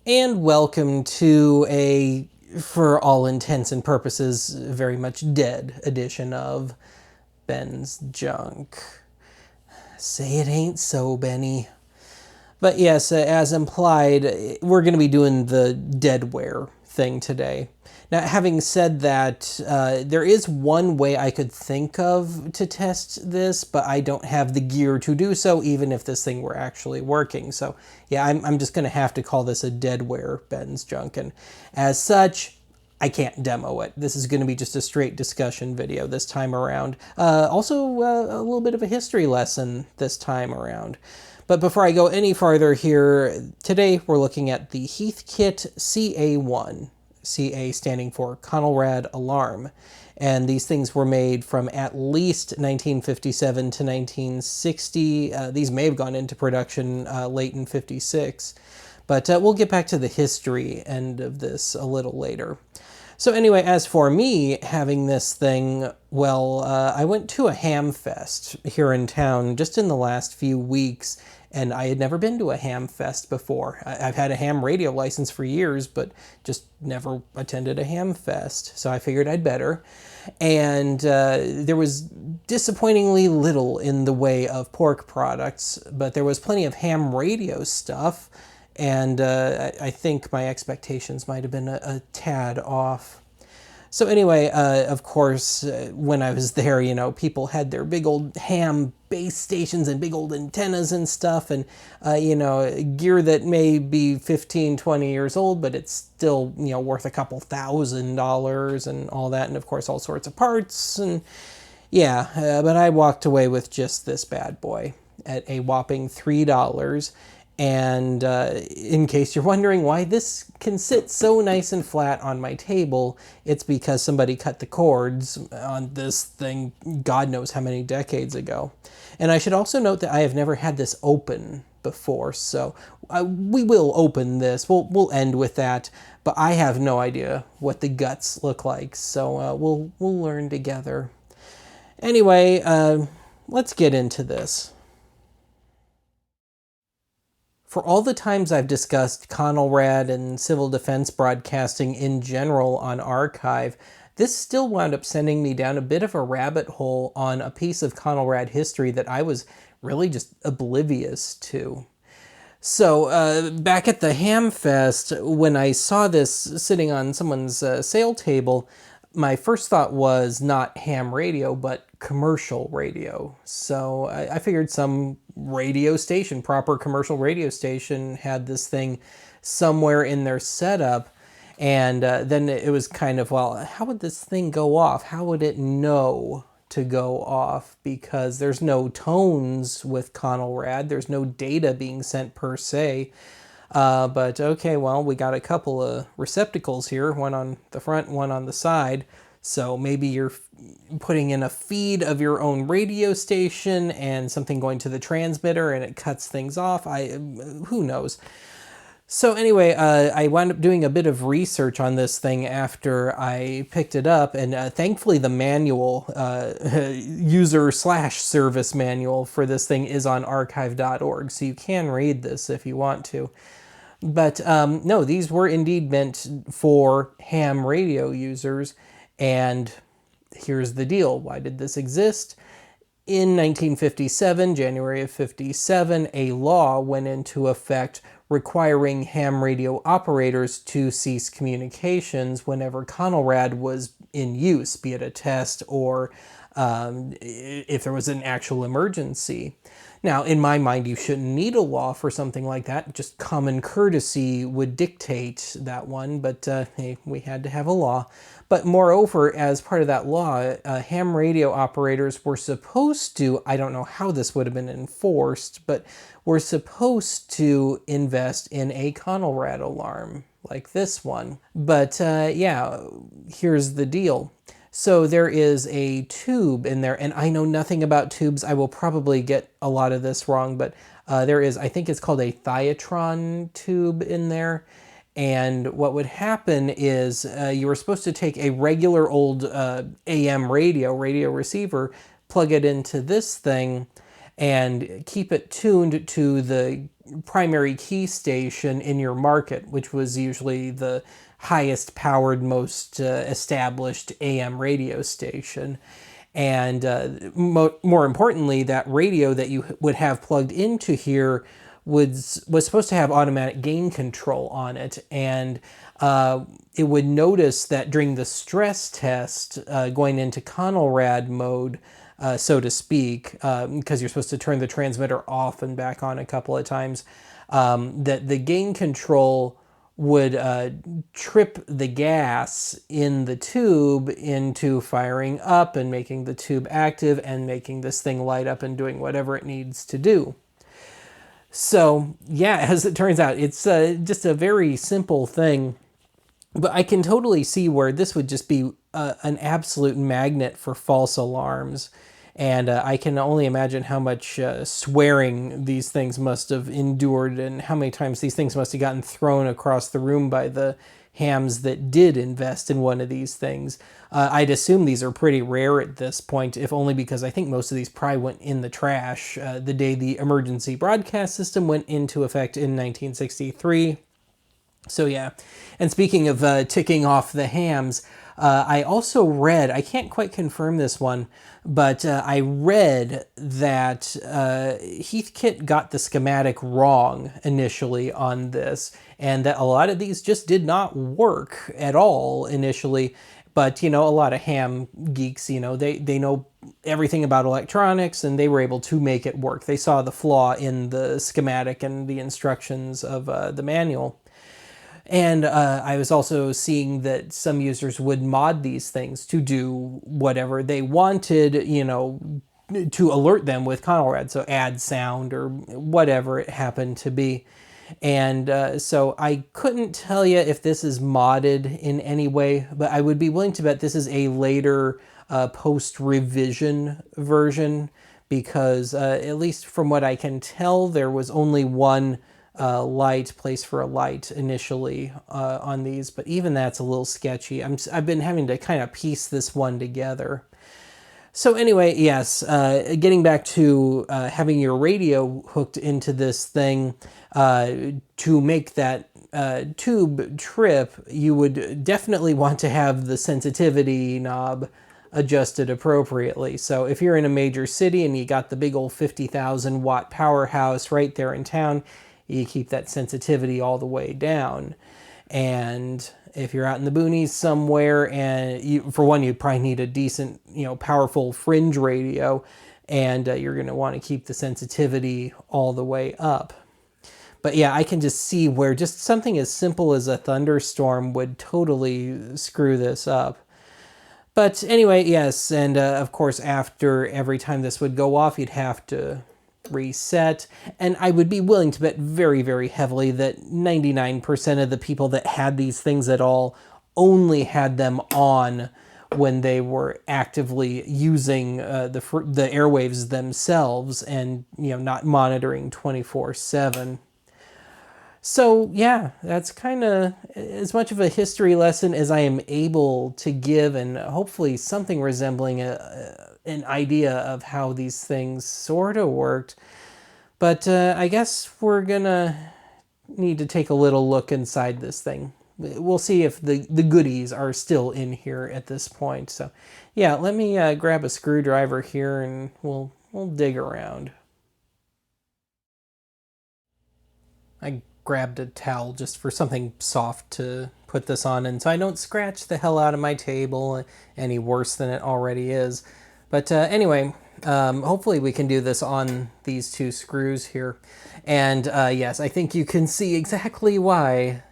And welcome to a, for all intents and purposes, very much dead edition of Ben's Junk. Say it ain't so, Benny. But yes, as implied, we're going to be doing the Deadware thing today. Now, having said that, there is one way I could think of to test this, but I don't have the gear to do so, even if this thing were actually working. So, yeah, I'm just going to have to call this a Deadware Ben's Junk. And as such, I can't demo it. This is going to be just a straight discussion video this time around. Also, a little bit of a history lesson this time around. But before I go any farther here, today we're looking at the Heathkit CA-1. CA standing for Conelrad Alarm. And these things were made from at least 1957 to 1960. These may have gone into production late in 56. But we'll get back to the history end of this a little later. So anyway, as for me having this thing, well, I went to a ham fest here in town just in the last few weeks, and I had never been to a ham fest before. I've had a ham radio license for years, but just never attended a ham fest, so I figured I'd better. And there was disappointingly little in the way of pork products, but there was plenty of ham radio stuff. And I think my expectations might have been a tad off. So anyway, of course, when I was there, you know, people had their big old ham base stations and big old antennas and stuff, and, you know, gear that may be 15, 20 years old, but it's still, you know, worth a couple $1,000s and all that, and of course all sorts of parts, and yeah, but I walked away with just this bad boy at a whopping $3. And in case you're wondering why this can sit so nice and flat on my table, it's because somebody cut the cords on this thing God knows how many decades ago. And I should also note that I have never had this open before, so we will open this. We'll end with that, but I have no idea what the guts look like, so we'll learn together. Anyway, let's get into this. For all the times I've discussed Conelrad and civil defense broadcasting in general on Archive, this still wound up sending me down a bit of a rabbit hole on a piece of Conelrad history that I was really just oblivious to. So, back at the Hamfest, when I saw this sitting on someone's sale table, my first thought was not ham radio, but commercial radio. So I figured some radio station, proper commercial radio station, had this thing somewhere in their setup. And then it was kind of, well, how would this thing go off? How would it know to go off? Because there's no tones with Conelrad. There's no data being sent per se. But okay, well, we got a couple of receptacles here, one on the front, one on the side. So maybe you're putting in a feed of your own radio station and something going to the transmitter and it cuts things off. Who knows? So anyway, I wound up doing a bit of research on this thing after I picked it up, and thankfully the manual, user/service manual for this thing is on archive.org, so you can read this if you want to. But no, these were indeed meant for ham radio users, and here's the deal. Why did this exist? In 1957, January of 57, a law went into effect requiring ham radio operators to cease communications whenever Conelrad was in use, be it a test or if there was an actual emergency. Now, in my mind, you shouldn't need a law for something like that. Just common courtesy would dictate that one, but hey, we had to have a law. But moreover, as part of that law, ham radio operators were supposed to, I don't know how this would have been enforced, but were supposed to invest in a Conelrad alarm like this one. But yeah, here's the deal. So there is a tube in there, and I know nothing about tubes. I will probably get a lot of this wrong, but there is, I think it's called a Thiatron tube in there. And what would happen is you were supposed to take a regular old AM radio receiver, plug it into this thing, and keep it tuned to the primary key station in your market, which was usually the highest powered, most established AM radio station. And more importantly, that radio that you would have plugged into here was supposed to have automatic gain control on it. And it would notice that during the stress test, going into Conelrad mode, so to speak, because you're supposed to turn the transmitter off and back on a couple of times, that the gain control would trip the gas in the tube into firing up and making the tube active and making this thing light up and doing whatever it needs to do. So yeah, as it turns out, it's just a very simple thing, but I can totally see where this would just be an absolute magnet for false alarms. And I can only imagine how much swearing these things must have endured and how many times these things must have gotten thrown across the room by the hams that did invest in one of these things. I'd assume these are pretty rare at this point, if only because I think most of these probably went in the trash the day the emergency broadcast system went into effect in 1963. So yeah, and speaking of ticking off the hams, I also read, I can't quite confirm this one, but I read that Heathkit got the schematic wrong initially on this, and that a lot of these just did not work at all initially. But, you know, a lot of ham geeks, you know, they know everything about electronics, and they were able to make it work. They saw the flaw in the schematic and the instructions of the manual. And I was also seeing that some users would mod these things to do whatever they wanted, you know, to alert them with Conelrad, so add sound or whatever it happened to be. And so I couldn't tell you if this is modded in any way, but I would be willing to bet this is a later post-revision version, because at least from what I can tell, there was only one place for a light initially on these, but even that's a little sketchy. I've been having to kind of piece this one together. So anyway, yes, getting back to having your radio hooked into this thing, to make that tube trip, you would definitely want to have the sensitivity knob adjusted appropriately. So if you're in a major city and you got the big old 50,000 watt powerhouse right there in town, you keep that sensitivity all the way down. And if you're out in the boonies somewhere, and for one, you'd probably need a decent, you know, powerful fringe radio, and you're going to want to keep the sensitivity all the way up. But yeah, I can just see where just something as simple as a thunderstorm would totally screw this up. But anyway, yes, and of course, after every time this would go off, you'd have to reset, and I would be willing to bet very, very heavily that 99% of the people that had these things at all only had them on when they were actively using the airwaves themselves, and, you know, not monitoring 24/7. So yeah, that's kind of as much of a history lesson as I am able to give, and hopefully something resembling an idea of how these things sort of worked. But I guess we're gonna need to take a little look inside this thing. We'll see if the goodies are still in here at this point. So yeah, let me grab a screwdriver here, and we'll dig around. I grabbed a towel just for something soft to put this on, and so I don't scratch the hell out of my table any worse than it already is. But anyway, hopefully we can do this on these two screws here. And yes, I think you can see exactly why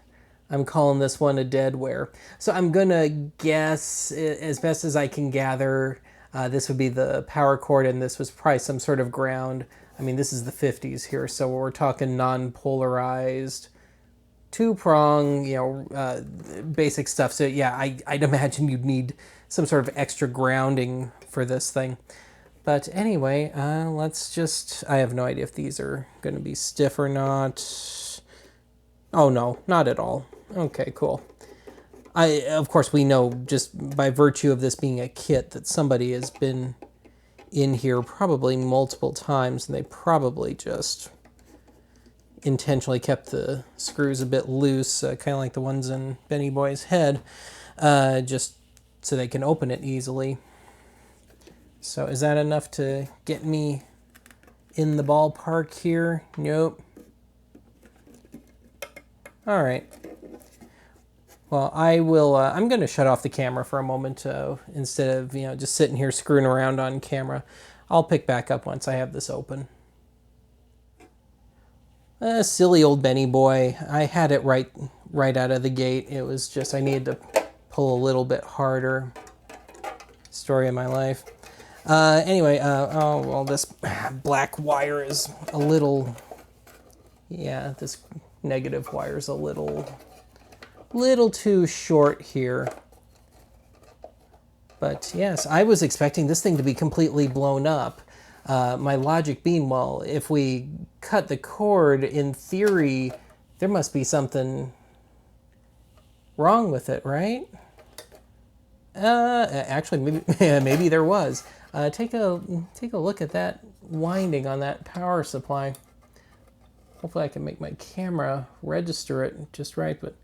I'm calling this one a Deadware. So I'm gonna guess, as best as I can gather, this would be the power cord, and this was probably some sort of ground. I mean, this is the 50s here, so we're talking non-polarized, two-prong, you know, basic stuff. So yeah, I'd imagine you'd need some sort of extra grounding for this thing. But anyway, let's just, I have no idea if these are going to be stiff or not. Oh no, not at all. Okay, cool. Of course, we know just by virtue of this being a kit that somebody has been in here probably multiple times, and they probably just intentionally kept the screws a bit loose, kind of like the ones in Benny Boy's head, just so they can open it easily. So is that enough to get me in the ballpark here? Nope. All right. Well, I'm going to shut off the camera for a moment instead of, just sitting here screwing around on camera. I'll pick back up once I have this open. Silly old Benny Boy. I had it right out of the gate. It was just I needed to pull a little bit harder. Story of my life. Anyway, oh, well, this black wire is a little... Yeah, this negative wire is a little too short here. But yes, I was expecting this thing to be completely blown up. My logic being, well, if we cut the cord, in theory, there must be something wrong with it, right? Actually, maybe there was. Take a look at that winding on that power supply. Hopefully I can make my camera register it just right, but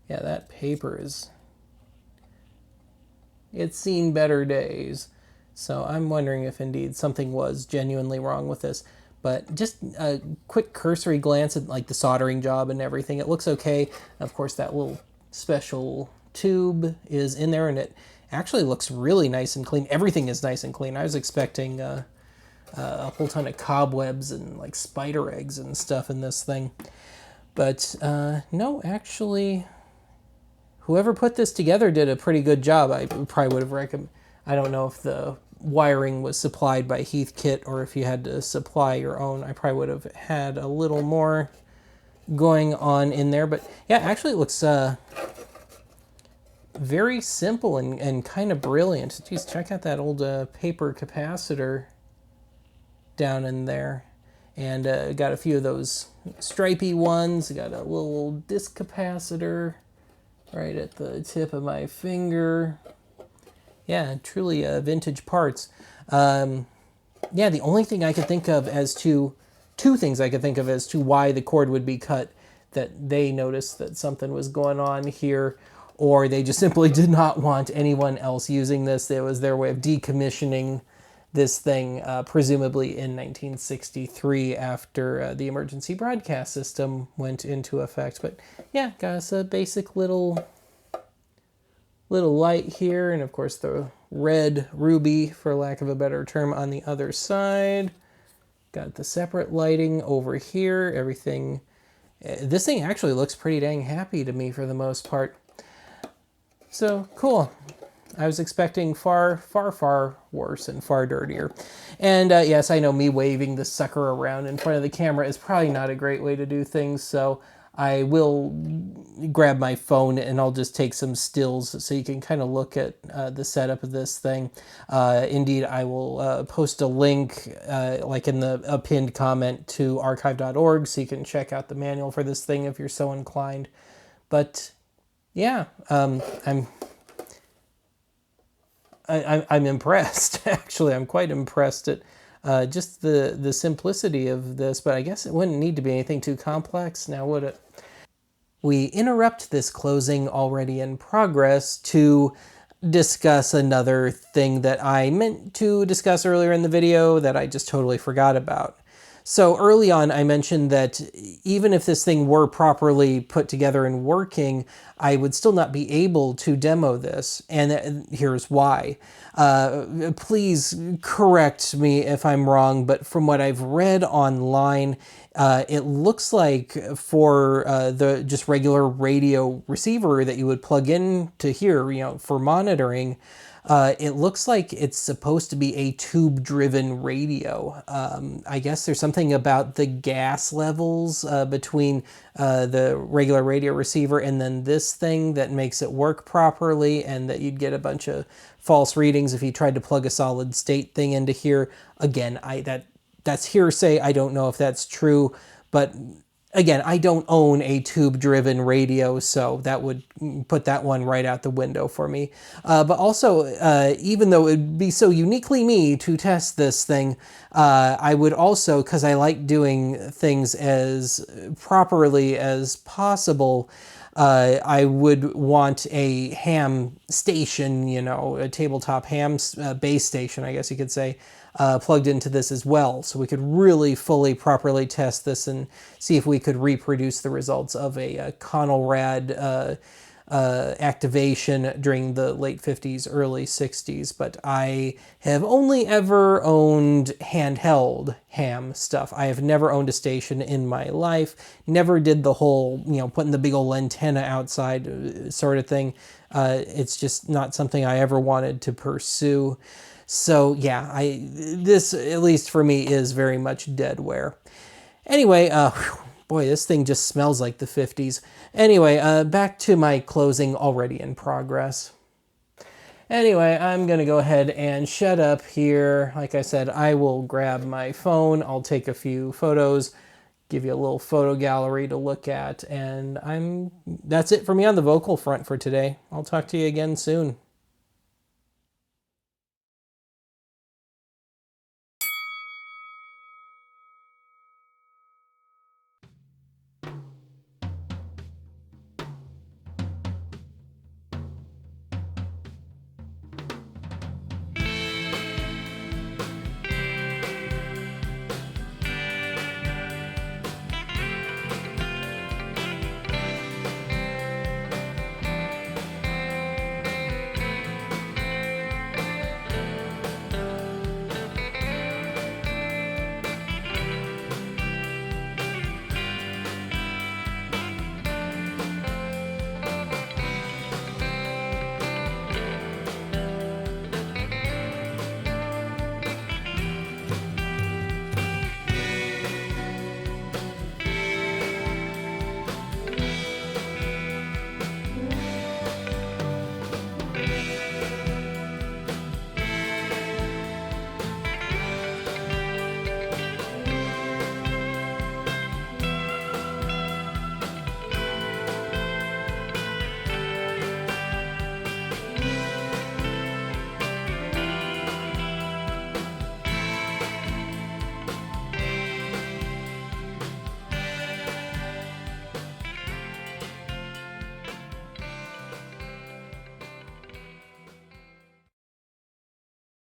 yeah, that paper it's seen better days. So I'm wondering if indeed something was genuinely wrong with this. But just a quick cursory glance at like the soldering job and everything. It looks okay. Of course, that little special tube is in there, and it actually looks really nice and clean. Everything is nice and clean. I was expecting a whole ton of cobwebs and like spider eggs and stuff in this thing. But no, actually, whoever put this together did a pretty good job. I probably would have recommended. I don't know if the wiring was supplied by Heathkit or if you had to supply your own. I probably would have had a little more going on in there. But yeah, actually it looks very simple and kind of brilliant. Geez, check out that old paper capacitor down in there. And got a few of those stripy ones. Got a little disc capacitor right at the tip of my finger. Yeah, truly vintage parts. Yeah, the only thing I could think of as to... Two things I could think of as to why the cord would be cut, that they noticed that something was going on here, or they just simply did not want anyone else using this. It was their way of decommissioning this thing, presumably in 1963 after the emergency broadcast system went into effect. But yeah, got us a basic little light here, and of course the red ruby, for lack of a better term, on the other side. Got the separate lighting over here. Everything. This thing actually looks pretty dang happy to me for the most part. So cool. I was expecting far, far, far worse and far dirtier. And yes, I know me waving this sucker around in front of the camera is probably not a great way to do things, so I will grab my phone and I'll just take some stills so you can kind of look at the setup of this thing. Indeed, I will post a link like in a pinned comment to archive.org so you can check out the manual for this thing if you're so inclined. But yeah, I'm impressed. Actually, I'm quite impressed at just the simplicity of this, but I guess it wouldn't need to be anything too complex, now would it? We interrupt this closing already in progress to discuss another thing that I meant to discuss earlier in the video that I just totally forgot about. So early on, I mentioned that even if this thing were properly put together and working, I would still not be able to demo this, and here's why. Please correct me if I'm wrong, but from what I've read online, it looks like for the just regular radio receiver that you would plug in to here, for monitoring, it looks like it's supposed to be a tube-driven radio. I guess there's something about the gas levels between the regular radio receiver and then this thing that makes it work properly, and that you'd get a bunch of false readings if you tried to plug a solid state thing into here. Again, that's hearsay. I don't know if that's true, but again, I don't own a tube-driven radio, so that would put that one right out the window for me. But also, even though it would be so uniquely me to test this thing, I would also, because I like doing things as properly as possible, I would want a ham station, you know, a tabletop ham base station, I guess you could say, plugged into this as well, so we could really fully properly test this and see if we could reproduce the results of a Conelrad activation during the late 50s, early 60s. But I have only ever owned handheld ham stuff. I have never owned a station in my life, never did the whole, you know, putting the big old antenna outside sort of thing. It's just not something I ever wanted to pursue. So yeah, this, at least for me, is very much deadware. Anyway, boy, this thing just smells like the 50s. Anyway, back to my closing already in progress. Anyway, I'm going to go ahead and shut up here. Like I said, I will grab my phone, I'll take a few photos, give you a little photo gallery to look at, and that's it for me on the vocal front for today. I'll talk to you again soon.